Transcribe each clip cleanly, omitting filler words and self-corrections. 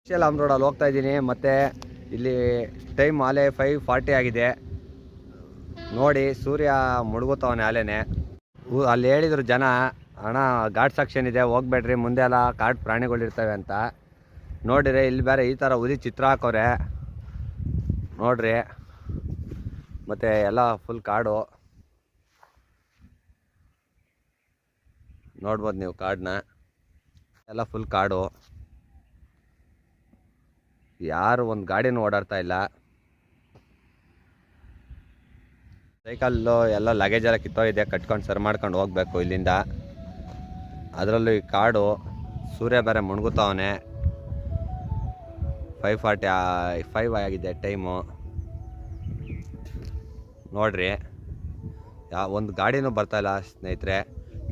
ಲಾಮ್ ರೋಡಲ್ಲಿ ಹೋಗ್ತಾ ಇದ್ದೀನಿ. ಮತ್ತು ಇಲ್ಲಿ ಟೈಮ್ ಆಲೆ 5:40 ಆಗಿದೆ. ನೋಡಿ ಸೂರ್ಯ ಮುಳುಗುತ್ತವನೆ ಆಲೆನೆ. ಅಲ್ಲಿ ಹೇಳಿದ್ರು ಜನ, ಅಣ್ಣ ಘಾಟ್ ಸೆಕ್ಷನ್ ಇದೆ ಹೋಗ್ಬೇಡ್ರಿ, ಮುಂದೆ ಎಲ್ಲ ಕಾಡು ಪ್ರಾಣಿಗಳಿರ್ತವೆ ಅಂತ. ನೋಡಿರಿ ಇಲ್ಲಿ ಬೇರೆ ಈ ಥರ ಹುಲಿ ಚಿತ್ರ ಹಾಕೋರೆ ನೋಡ್ರಿ. ಮತ್ತು ಎಲ್ಲ ಫುಲ್ ಕಾಡು ನೋಡ್ಬೋದು ನೀವು. ಕಾಡನ್ನ ಎಲ್ಲ ಫುಲ್ ಕಾಡು. ಯಾರು ಒಂದು ಗಾಡಿನೂ ಓಡಾಡ್ತಾ ಇಲ್ಲ. ಸೈಕಲ್ಲು ಎಲ್ಲ ಲಗೇಜ್ ಎಲ್ಲ ಕಿತ್ತೋಗಿದೆ, ಕಟ್ಕೊಂಡು ಸರಿ ಮಾಡ್ಕೊಂಡು ಹೋಗ್ಬೇಕು ಇಲ್ಲಿಂದ. ಅದರಲ್ಲೂ ಈ ಕಾಡು ಸೂರ್ಯ ಬೇರೆ ಮುಳುಗುತ್ತವನೆ. 5:45 ಆಗಿದೆ ಟೈಮು. ನೋಡ್ರಿ ಒಂದು ಗಾಡಿನೂ ಬರ್ತಾಯಿಲ್ಲ ಸ್ನೇಹಿತರೆ.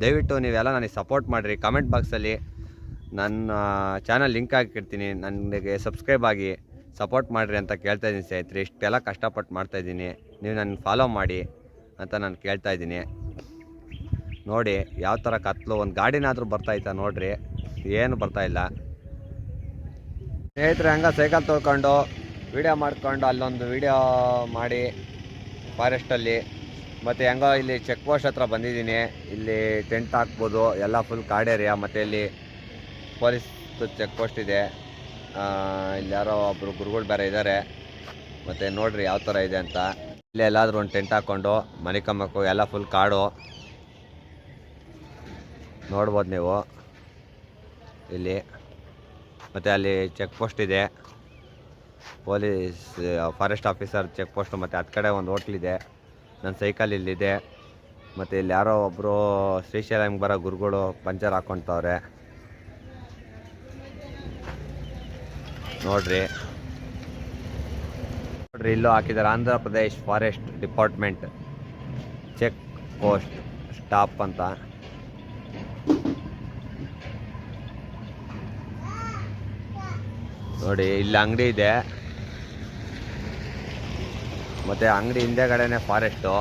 ದಯವಿಟ್ಟು ನೀವೆಲ್ಲ ನನಗೆ ಸಪೋರ್ಟ್ ಮಾಡಿರಿ. ಕಮೆಂಟ್ ಬಾಕ್ಸಲ್ಲಿ ನನ್ನ ಚಾನಲ್ ಲಿಂಕ್ ಹಾಕಿರ್ತೀನಿ, ನನಗೆ ಸಬ್ಸ್ಕ್ರೈಬ್ ಆಗಿ ಸಪೋರ್ಟ್ ಮಾಡಿರಿ ಅಂತ ಕೇಳ್ತಾಯಿದ್ದೀನಿ ಸ್ನೇಹಿತರೆ. ಇಷ್ಟೆಲ್ಲ ಕಷ್ಟಪಟ್ಟು ಮಾಡ್ತಾಯಿದ್ದೀನಿ, ನೀವು ನನ್ನ ಫಾಲೋ ಮಾಡಿ ಅಂತ ನಾನು ಕೇಳ್ತಾಯಿದ್ದೀನಿ. ನೋಡಿ ಯಾವ ಥರ ಕತ್ಲು. ಒಂದು ಗಾಡಿನಾದರೂ ಬರ್ತಾಯಿತ್ತಾ ನೋಡ್ರಿ, ಏನು ಬರ್ತಾಯಿಲ್ಲ ಸ್ನೇಹಿತರೆ. ಹಂಗೆ ಸೈಕಲ್ ತೊಳ್ಕೊಂಡು ವೀಡಿಯೋ ಮಾಡ್ಕೊಂಡು ಅಲ್ಲೊಂದು ವೀಡಿಯೋ ಮಾಡಿ ಫಾರೆಸ್ಟಲ್ಲಿ. ಮತ್ತು ಹೆಂಗೋ ಇಲ್ಲಿ ಚೆಕ್ ಪೋಸ್ಟ್ ಹತ್ರ ಬಂದಿದ್ದೀನಿ. ಇಲ್ಲಿ ಟೆಂಟ್ ಹಾಕ್ಬೋದು, ಎಲ್ಲ ಫುಲ್ ಕಾಡೇರಿಯಾ. ಮತ್ತು ಇಲ್ಲಿ ಪೊಲೀಸ್ ಚೆಕ್ ಪೋಸ್ಟ್ ಇದೆ. ಇಲ್ಲಿ ಯಾರೋ ಒಬ್ಬರು ಗುರುಗಳು ಬೇರೆ ಇದ್ದಾರೆ. ಮತ್ತು ನೋಡಿರಿ ಯಾವ ಥರ ಇದೆ ಅಂತ. ಇಲ್ಲಿ ಎಲ್ಲಾದರೂ ಒಂದು ಟೆಂಟ್ ಹಾಕ್ಕೊಂಡು ಮನಿಕಂಬಕ್ಕು. ಎಲ್ಲ ಫುಲ್ ಕಾಡು ನೋಡ್ಬೋದು ನೀವು ಇಲ್ಲಿ. ಮತ್ತು ಅಲ್ಲಿ ಚೆಕ್ ಪೋಸ್ಟ್ ಇದೆ, police forest officer check post. ಮತ್ತು ಹತ್ತು ಕಡೆ ಒಂದು ಹೋಟ್ಲಿದೆ. ನನ್ನ ಸೈಕಲ್ ಇಲ್ಲಿದೆ. ಮತ್ತು ಇಲ್ಲಿ ಯಾರೋ ಒಬ್ಬರು ಶ್ರೀಶೈಲಂಗೆ ಬರೋ ಗುರುಗಳು ಪಂಚರ್ ಹಾಕ್ಕೊಳ್ತವ್ರೆ ನೋಡ್ರಿ. ಇಲ್ಲೂ ಹಾಕಿದ್ದಾರೆ Andhra Pradesh forest department check post stop ಅಂತ. ನೋಡಿ ಇಲ್ಲಿ ಅಂಗಡಿ ಇದೆ. ಮತ್ತು ಅಂಗಡಿ ಹಿಂದೆಗಡೆನೆ ಫಾರೆಸ್ಟು.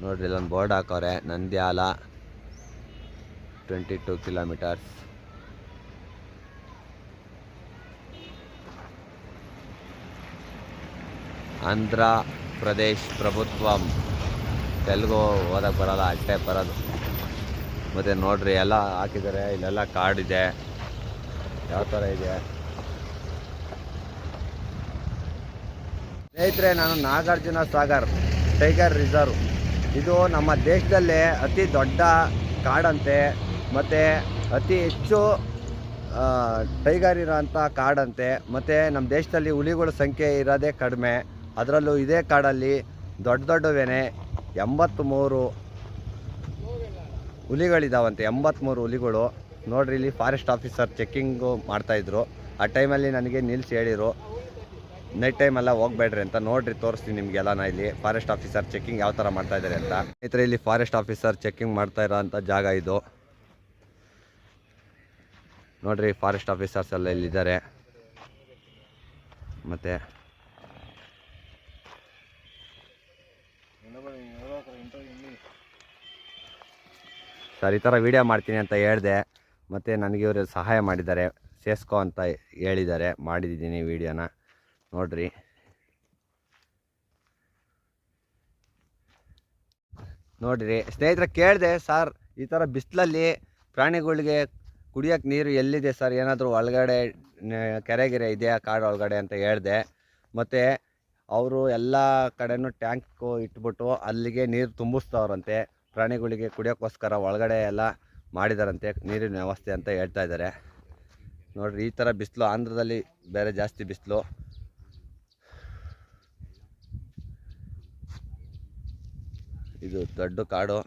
ನೋಡ್ರಿ ಇಲ್ಲೊಂದು ಬೋರ್ಡ್ ಹಾಕೋರೆ, ನಂದ್ಯಾಲ 22 ಕಿಲೋಮೀಟರ್ಸ್. ಆಂಧ್ರ ಪ್ರದೇಶ್ ಪ್ರಭುತ್ವಂ. ತೆಲುಗು ಓದಕ್ಕೆ ಬರೋಲ್ಲ, ಅಷ್ಟೇ ಬರೋದು. ಮತ್ತು ನೋಡ್ರಿ ಎಲ್ಲ ಹಾಕಿದ್ದಾರೆ. ಇಲ್ಲೆಲ್ಲ ಕಾಡಿದೆ, ಯಾವ ಥರ ಇದೆ ಸ್ನೇಹಿತರೆ. ನಾನು ನಾಗಾರ್ಜುನ ಸಾಗರ್ ಟೈಗರ್ ರಿಸರ್ವ್. ಇದು ನಮ್ಮ ದೇಶದಲ್ಲೇ ಅತಿ ದೊಡ್ಡ ಕಾಡಂತೆ. ಮತ್ತು ಅತಿ ಹೆಚ್ಚು ಟೈಗರ್ ಇರೋಂಥ ಕಾಡಂತೆ. ಮತ್ತು ನಮ್ಮ ದೇಶದಲ್ಲಿ ಹುಲಿಗಳ ಸಂಖ್ಯೆ ಇರೋದೇ ಕಡಿಮೆ. ಅದರಲ್ಲೂ ಇದೇ ಕಾಡಲ್ಲಿ ದೊಡ್ಡವೇನೆ 83 ಹುಲಿಗಳಿದ್ದಾವಂತೆ. 83 ಹುಲಿಗಳು. ನೋಡ್ರಿ ಇಲ್ಲಿ ಫಾರೆಸ್ಟ್ ಆಫೀಸರ್ ಚೆಕ್ಕಿಂಗು ಮಾಡ್ತಾಯಿದ್ರು. ಆ ಟೈಮಲ್ಲಿ ನನಗೆ ನಿಲ್ಲಿಸಿ ಹೇಳಿರು, ನೈಟ್ ಟೈಮೆಲ್ಲ ಹೋಗ್ಬೇಡ್ರಿ ಅಂತ. ನೋಡ್ರಿ ತೋರಿಸ್ತೀನಿ ನಿಮಗೆಲ್ಲ ನಾ ಇಲ್ಲಿ ಫಾರೆಸ್ಟ್ ಆಫೀಸರ್ ಚೆಕ್ಕಿಂಗ್ ಯಾವ ಥರ ಮಾಡ್ತಾಯಿದ್ದಾರೆ ಅಂತ. ಸ್ನೇಹಿತರೆ ಇಲ್ಲಿ ಫಾರೆಸ್ಟ್ ಆಫೀಸರ್ ಚೆಕ್ಕಿಂಗ್ ಮಾಡ್ತಾ ಇರೋ ಅಂಥ ಜಾಗ ಇದು. ನೋಡ್ರಿ ಫಾರೆಸ್ಟ್ ಆಫೀಸರ್ಸ್ ಎಲ್ಲ ಇಲ್ಲಿದ್ದಾರೆ. ಮತ್ತು ಸರ್ ಈ ಥರ ವೀಡಿಯೋ ಮಾಡ್ತೀನಿ ಅಂತ ಹೇಳಿದೆ. ಮತ್ತು ನನಗೆ ಇವರು ಸಹಾಯ ಮಾಡಿದ್ದಾರೆ, ಸೇರಿಸ್ಕೊ ಅಂತ ಹೇಳಿದ್ದಾರೆ. ಮಾಡಿದ್ದೀನಿ ವೀಡಿಯೋನ ನೋಡ್ರಿ. ನೋಡಿರಿ ಸ್ನೇಹಿತರೆ, ಕೇಳಿದೆ ಸರ್ ಈ ಥರ ಬಿಸಿಲಲ್ಲಿ ಪ್ರಾಣಿಗಳಿಗೆ ಕುಡಿಯೋಕ್ಕೆ ನೀರು ಎಲ್ಲಿದೆ ಸರ್, ಏನಾದರೂ ಒಳಗಡೆ ಕೆರೆಗೆರೆ ಇದೆಯಾ ಕಾಡು ಒಳಗಡೆ ಅಂತ ಹೇಳಿದೆ. ಮತ್ತು ಅವರು ಎಲ್ಲ ಕಡೆನೂ ಟ್ಯಾಂಕು ಇಟ್ಬಿಟ್ಟು ಅಲ್ಲಿಗೆ ನೀರು ತುಂಬಿಸ್ತವ್ರಂತೆ. ಪ್ರಾಣಿಗಳಿಗೆ ಕುಡಿಯೋಕ್ಕೋಸ್ಕರ ಒಳಗಡೆ ಎಲ್ಲ ಮಾಡಿದಾರಂತೆ ನೀರಿನ ವ್ಯವಸ್ಥೆ ಅಂತ ಹೇಳ್ತಾ ಇದ್ದಾರೆ. ನೋಡಿರಿ ಈ ಥರ ಬಿಸಿಲು. ಆಂಧ್ರದಲ್ಲಿ ಬೇರೆ ಜಾಸ್ತಿ ಬಿಸಿಲು. ಇದು ದೊಡ್ಡ ಕಾಡು.